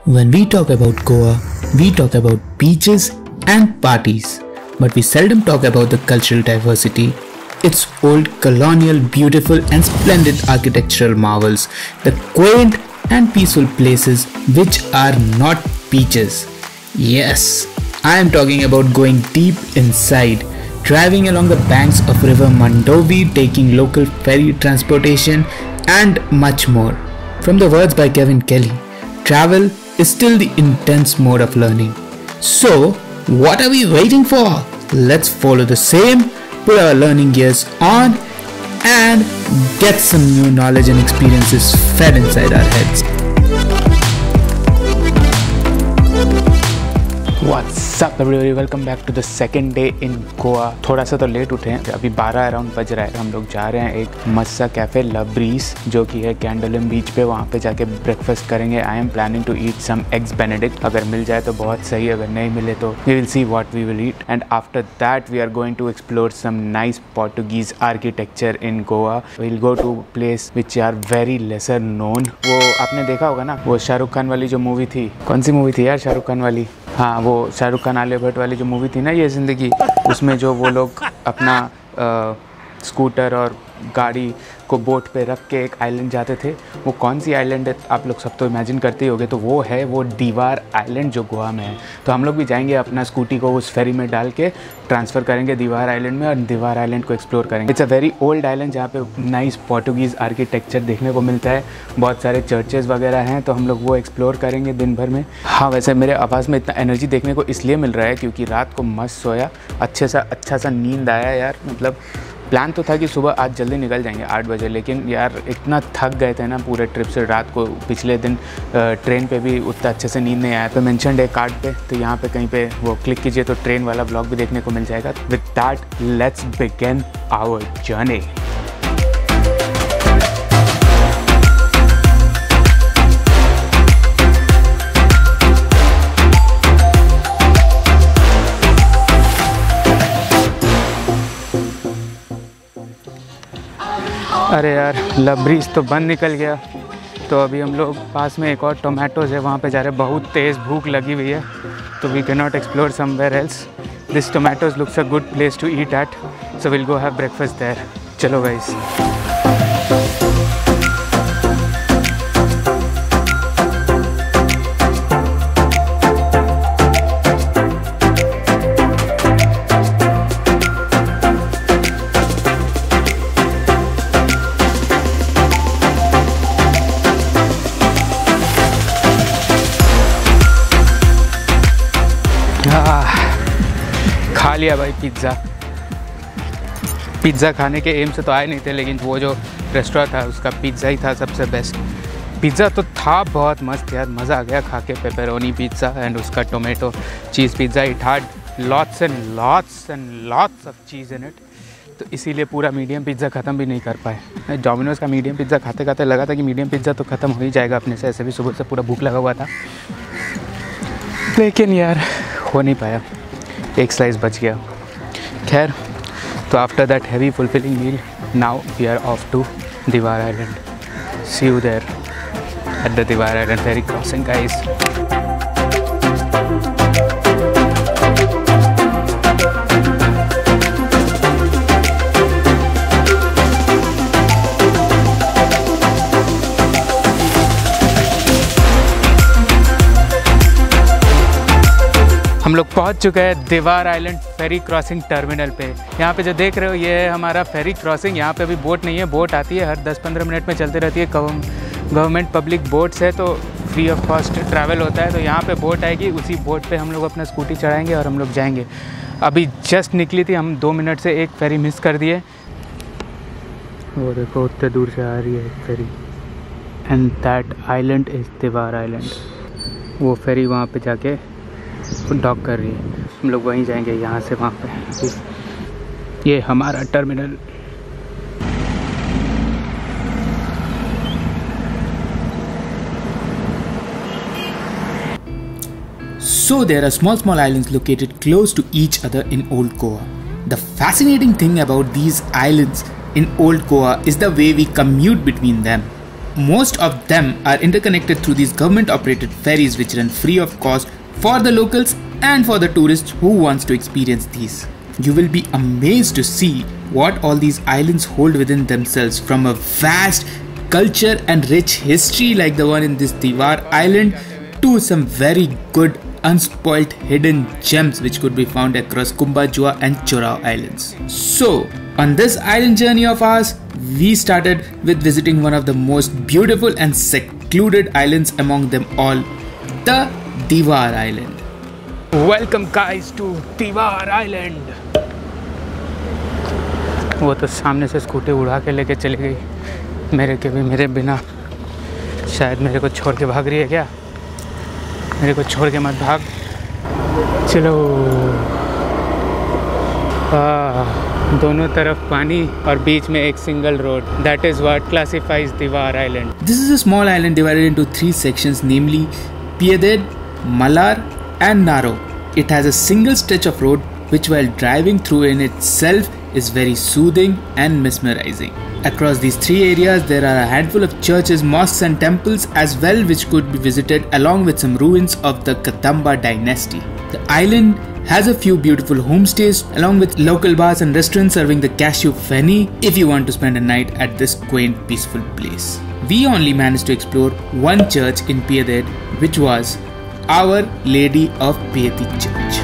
When we talk about Goa, we talk about beaches and parties, but we seldom talk about the cultural diversity, its old colonial, beautiful and splendid architectural marvels, the quaint and peaceful places which are not beaches. Yes, I am talking about going deep inside, driving along the banks of River Mandovi, taking local ferry transportation and much more. From the words by Kevin Kelly, travel is still the intense mode of learning. So, what are we waiting for? Let's follow the same, put our learning gears on and get some new knowledge and experiences fed inside our heads. What's up everybody, welcome back to the second day in Goa. थोड़ा सा तो late उठे हैं, अभी 12 around बज रहा है। हम लोग जा रहे हैं एक मस्त सा कैफ़े ला ब्रीज जो कि है कैंडोलिम बीच पे। वहाँ पे जाके ब्रेकफास्ट करेंगे। I am planning to eat some eggs Benedict. अगर मिल जाए तो बहुत सही, अगर नहीं मिले तो we will see what we will eat. And after that we are going to explore some nice Portuguese architecture in Goa. We will go to place which are very lesser known. वो आपने देखा होगा ना, वो शाहरुख खान वाली जो मूवी थी, कौन सी मूवी थी यार शाहरुख खान वाली? हाँ, वो शाहरुख खान आलिया भट्ट वाली जो मूवी थी ना, ये ज़िंदगी, उसमें जो वो लोग अपना स्कूटर और गाड़ी को बोट पे रख के एक आइलैंड जाते थे। वो कौन सी आइलैंड है आप लोग सब तो इमेजिन करते ही होगे, तो वो है वो दीवार आइलैंड जो गोवा में है। तो हम लोग भी जाएंगे, अपना स्कूटी को उस फेरी में डाल के ट्रांसफ़र करेंगे दीवार आइलैंड में और दीवार आइलैंड को एक्सप्लोर करेंगे। It's a very old island जहाँ पे नाइस पोर्टुगीज़ आर्किटेक्चर देखने को मिलता है। बहुत सारे चर्चेज़ वगैरह हैं, तो हम लोग वो एक्सप्लोर करेंगे दिन भर में। हाँ, वैसे मेरे आवाज़ में इतना एनर्जी देखने को इसलिए मिल रहा है क्योंकि रात को मस्त सोया, अच्छा सा नींद आया यार। मतलब प्लान तो था कि सुबह आज जल्दी निकल जाएंगे 8 बजे, लेकिन यार इतना थक गए थे ना पूरे ट्रिप से। रात को पिछले दिन ट्रेन पे भी उतना अच्छे से नींद नहीं आया। तो मेंशन्ड है कार्ड पे, तो यहाँ पे कहीं पे वो क्लिक कीजिए तो ट्रेन वाला ब्लॉग भी देखने को मिल जाएगा। With that let's begin our journey. अरे यार, ला ब्रीज तो बंद निकल गया। तो अभी हम लोग पास में एक और टोमेटोज़ है, वहाँ पे जा रहे हैं। बहुत तेज़ भूख लगी हुई है, तो we can not explore somewhere else. This tomatoes looks a good place to eat at, so will go have breakfast there. चलो गाइस। खा लिया भाई पिज़्ज़ा खाने के एम से तो आए नहीं थे, लेकिन वो जो रेस्टोरेंट था उसका पिज़्ज़ा ही था सबसे बेस्ट। पिज़्ज़ा तो था बहुत मस्त यार, मज़ा आ गया खा के। पेपरोनी पिज़्ज़ा एंड उसका tomato cheese pizza, it had lots and lots of cheese in it. तो इसीलिए पूरा मीडियम पिज़्ज़ा ख़त्म भी नहीं कर पाए। डोमिनोज़ का मीडियम पिज़्ज़ा खाते खाते लगा था कि मीडियम पिज़्ज़ा तो ख़त्म हो ही जाएगा अपने से। ऐसे भी सुबह से पूरा भूख लगा हुआ था, लेकिन यार हो नहीं पाया, एक स्लाइस बच गया। खैर, तो after that heavy fulfilling meal now we are off to Divar island. See you there at the Divar island ferry crossing guys. हम लोग पहुंच चुके हैं दीवार आइलैंड फेरी क्रॉसिंग टर्मिनल पे। यहाँ पे जो देख रहे हो ये है हमारा फेरी क्रॉसिंग। यहाँ पे अभी बोट नहीं है, बोट आती है हर 10-15 मिनट में चलती रहती है। गवर्नमेंट पब्लिक बोट्स है, तो फ्री ऑफ कॉस्ट ट्रैवल होता है। तो यहाँ पे बोट आएगी, उसी बोट पे हम लोग अपना स्कूटी चढ़ाएंगे और हम लोग जाएंगे। अभी जस्ट निकली थी, हम 2 मिनट से एक फेरी मिस कर दिए। वो देखो उतने दूर से आ रही है एक फेरी, एंड दैट आइलैंड इज़ दीवार आइलैंड। वो फेरी वहाँ पे जाके डॉक कर रही है, हम लोग वहीं जाएंगे यहाँ से वहाँ पे। ये हमारा terminal. So there are small islands located close to each other in Old Goa. The fascinating thing about these islands in Old Goa is the way we commute between them. Most of them are interconnected through these government-operated ferries which run free of cost for the locals and for the tourists who wants to experience these. You will be amazed to see what all these islands hold within themselves, from a vast culture and rich history like the one in this Diwar Island to some very good unspoilt hidden gems which could be found across Kumba Jua and Chorao Islands. So, on this island journey of ours, we started with visiting one of the most beautiful and secluded islands among them all, the Diwar Island. Welcome guys to Diwar Island. वो तो सामने से scooty उड़ा के लेके चली गई, मेरे बिना। शायद मेरे को छोड़ के भाग रही है क्या? मेरे को छोड़ के मत भाग। चलो। दोनों तरफ पानी और बीच में एक single road. That is what classifies Diwar Island. This is a small island divided into 3 sections, namely Pieded, Malar and Naro. It has a single stretch of road which, while driving through in itself, is very soothing and mesmerizing. Across these 3 areas, there are a handful of churches, mosques and temples as well, which could be visited along with some ruins of the Kadamba dynasty. The island has a few beautiful homestays along with local bars and restaurants serving the cashew feni if you want to spend a night at this quaint, peaceful place. We only managed to explore one church in Pieded, which was Our Lady of Piety Church.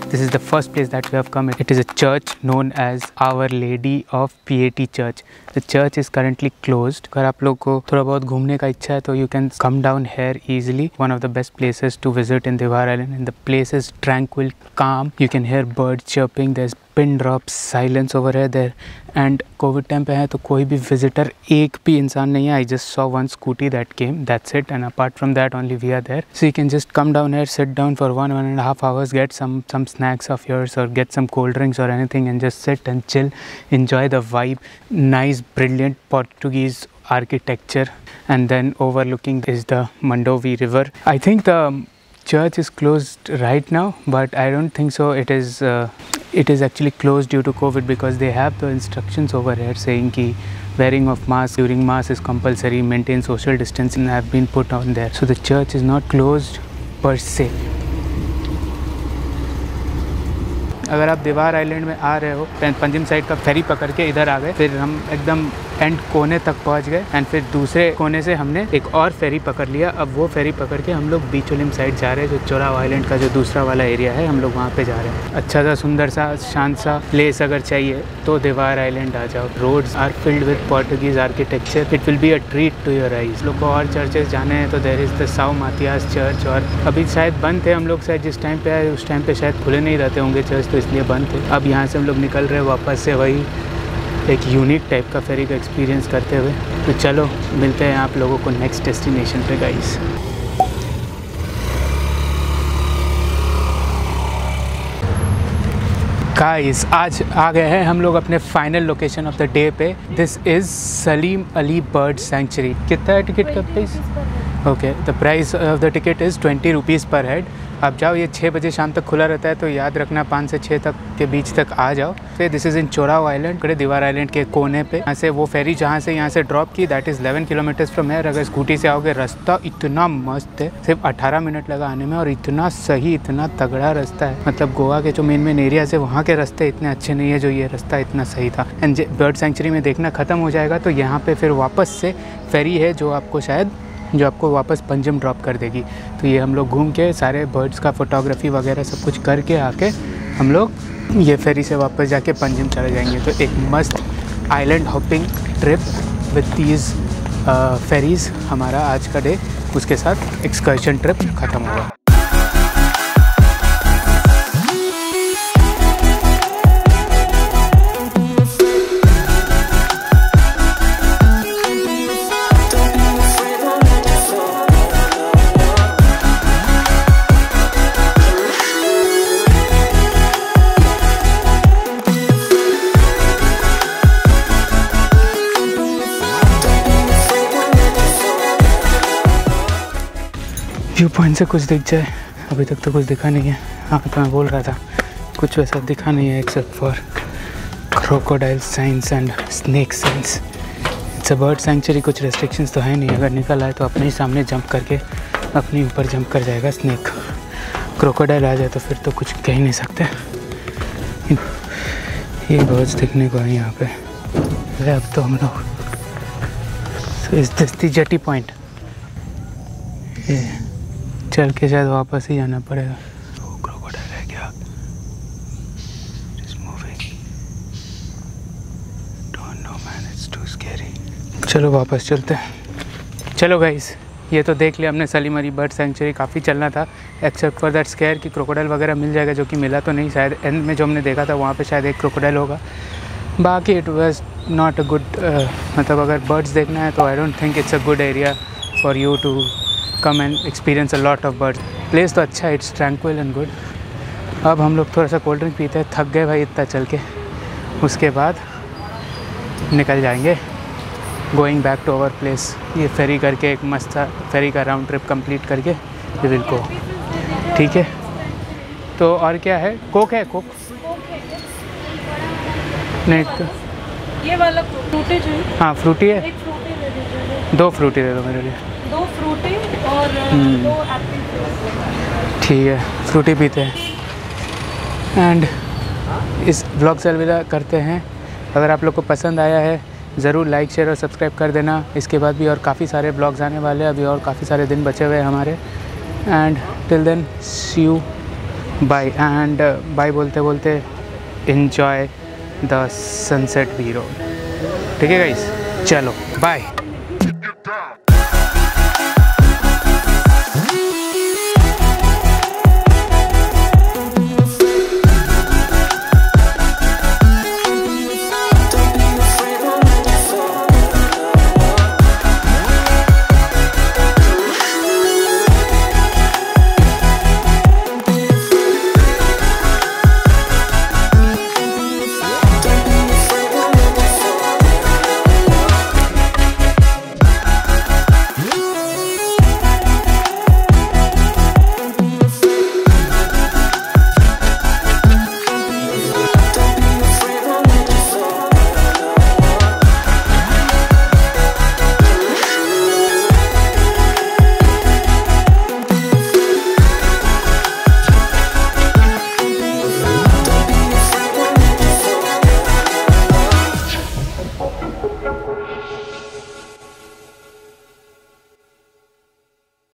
This is the first place that we have come. It is a church known as Our Lady of Piety Church. The church is currently closed. अगर आप लोग को थोड़ा बहुत घूमने का इच्छा है तो you can come down here easily. One of the best places to visit in Diwar Island, and the place is tranquil, calm. You can hear birds chirping. There's pin drop silence over there. And COVID time पे है तो कोई भी visitor एक भी इंसान नहीं है. I just saw one scooty that came. That's it. And apart from that, only we are there. So you can just come down here, sit down for 1.5 hours, get some snacks of yours or get some cold drinks or anything, and just sit and chill, enjoy the vibe. Nice, brilliant Portuguese architecture, and then overlooking is the Mandovi River. I think the church is closed right now, but I don't think so. It is actually closed due to COVID because they have the instructions over here saying ki wearing of mask during mass is compulsory, maintain social distancing have been put on there. So the church is not closed per se. अगर आप दीवार island में आ रहे हो, Panjim side का फेरी पकड़ के इधर आ गए, फिर हम एकदम एंड कोने तक पहुंच गए एंड फिर दूसरे कोने से हमने एक और फेरी पकड़ लिया. अब वो फेरी पकड़ के हम लोग बीचोलिम साइड जा रहे हैं, जो चोराव आइलैंड का जो दूसरा वाला एरिया है, हम लोग वहाँ पे जा रहे हैं. अच्छा सा सुंदर सा शांत सा प्लेस अगर चाहिए तो दीवार आइलैंड आ जाओ. Roads are filled with Portuguese architecture. It will be a treat to your eyes. लोग को और चर्चेस जाने हैं तो देयर इज़ द साउ मातियास चर्च, और अभी शायद बंद थे. हम लोग शायद जिस टाइम पे आए उस टाइम पे शायद खुले नहीं रहते होंगे चर्च, तो इसलिए बंद थे. अब यहाँ से हम लोग निकल रहे हैं वापस से वही एक यूनिक टाइप का फेरी का एक्सपीरियंस करते हुए. तो चलो मिलते हैं आप लोगों को नेक्स्ट डेस्टिनेशन पे गाइस. गाइस आज आ गए हैं हम लोग अपने final location of the day पे. This is Salim Ali bird sanctuary. कितना है टिकट का price? Okay, the price of the ticket is 20 rupees per head. आप जाओ, ये 6 बजे शाम तक खुला रहता है, तो याद रखना 5 से 6 तक के बीच तक आ जाओ. फिर this is in Chorao island, कड़े दीवार आइलैंड के कोने पे. यहाँ से वो फेरी जहाँ से यहाँ से ड्रॉप की, that is 11 kilometres from here. अगर स्कूटी से आओगे, रास्ता इतना मस्त है, सिर्फ 18 मिनट लगा आने में, और इतना सही, इतना तगड़ा रास्ता है. मतलब गोवा के जो मेन एरियाज है वहाँ के रास्ते इतने अच्छे नहीं है, जो ये रास्ता इतना सही था. एंड बर्ड सेंचुरी में देखना ख़त्म हो जाएगा तो यहाँ पर फिर वापस से फेरी है जो आपको वापस पंजिम ड्रॉप कर देगी. तो ये हम लोग घूम के सारे बर्ड्स का फोटोग्राफी वगैरह सब कुछ करके आके हम लोग ये फेरी से वापस जाके पंजिम चले जाएंगे. तो एक मस्त island hopping trip with these ferries हमारा आज का डे, उसके साथ एक्सकर्शन ट्रिप ख़त्म हुआ. पॉइंट से कुछ दिख जाए। अभी तक तो कुछ दिखा नहीं है। हाँ तो मैं बोल रहा था कुछ वैसा दिखा नहीं है except for crocodile science and snake science. It's a bird sanctuary, कुछ रेस्ट्रिक्शंस तो है नहीं। अगर निकल आए तो अपने ही सामने जंप करके अपने ऊपर जंप कर जाएगा स्नेक। क्रोकोडाइल आ जाए तो फिर तो कुछ कह ही नहीं सकते। ये बर्ड्स दिखने को है यहाँ पे। अब तो हम लोग इस दस्ती जटी पॉइंट ये चल के शायद वापस ही जाना पड़ेगा। वो क्रोकोडाइल है क्या? It's moving. Don't know man, it's too scary. चलो वापस चलते हैं। चलो गाइस, ये तो देख लिया हमने सलीमरी बर्ड सेंचुरी। काफ़ी चलना था एक्सेप्ट फॉर दैट स्केयर कि क्रोकोडाइल वगैरह मिल जाएगा, जो कि मिला तो नहीं। शायद एंड में जो हमने देखा था वहाँ पे शायद एक क्रोकोडाइल होगा। बाकी it was not a good, मतलब अगर बर्ड्स देखना है तो I don't think it's a good area for you to come and experience a lot of birds. Place तो अच्छा है, इट्स ट्रैंक्विल एंड गुड। अब हम लोग थोड़ा सा कोल्ड ड्रिंक पीते हैं, थक गए भाई इतना चल के। उसके बाद निकल जाएंगे going back to our place. ये फेरी करके एक मस्त फेरी का राउंड ट्रिप कंप्लीट करके वी विल गो। ठीक है, तो और क्या है? कोक है? कोक नहीं तो ये वाला फ्रूटी चाहिए। हाँ फ्रूटी है, एक फ्रूटी दे दीजिए। 2 फ्रूटी दे दो मेरे लिए। 2 फ्रूटी और 2 एप्पल। ठीक है, फ्रूटी पीते हैं एंड इस व्लॉग से अलविदा करते हैं। अगर आप लोग को पसंद आया है ज़रूर लाइक शेयर और सब्सक्राइब कर देना। इसके बाद भी और काफ़ी सारे ब्लॉग्स आने वाले हैं, अभी और काफ़ी सारे दिन बचे हुए हैं हमारे। And till then see you, bye. And bye बोलते बोलते enjoy the sunset we rode. ठीक है गाइस, चलो बाय।